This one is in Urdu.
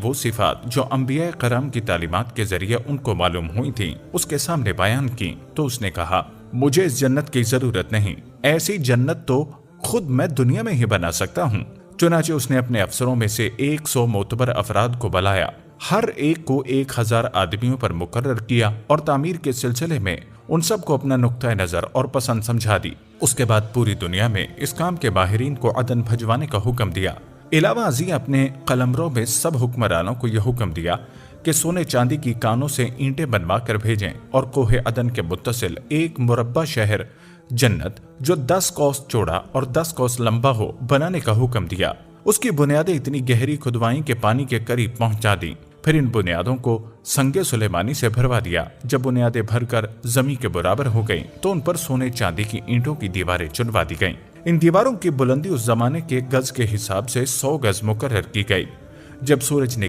وہ صفات جو انبیاء کرام کی تعلیمات کے ذریعے ان کو معلوم ہوئی تھیں اس کے سامنے بیان کی تو اس نے کہا مجھے اس جنت کی ضرورت نہیں، ایسی جنت تو خود میں دنیا میں ہی بنا سکتا ہوں۔ چنانچہ اس نے اپنے افسروں میں سے 100 معتبر افراد کو بلایا، ہر ایک کو 1000 آدمیوں پر مقرر کیا اور تعمیر کے سلسلے میں ان سب کو اپنا نقطہ نظر اور پسند سمجھا دی۔ اس کے بعد پوری دنیا میں اس کام کے ماہرین کو عدن بھجوانے کا حکم دیا۔ علاوہ ازیں اپنے قلمروں میں سب حکمرانوں کو یہ حکم دیا کہ سونے چاندی کی کانوں سے اینٹیں بنوا کر بھیجیں اور کوہ عدن کے متصل ایک مربع شہر جنت جو 10 کوس چوڑا اور 10 کوس لمبا ہو بنانے کا حکم دیا۔ اس کی بنیادیں اتنی گہری کھدوائیں کہ پانی کے قریب پہنچا دیں۔ پھر ان بنیادوں کو سنگ سلیمانی سے بھروا دیا۔ جب بنیادیں بھر کر زمین کے برابر ہو گئیں تو ان پر سونے چاندی کی اینٹوں کی دیواریں چنوا دی گئیں۔ ان دیواروں کی بلندی اس زمانے کے گز کے حساب سے 100 گز مقرر کی گئی۔ جب سورج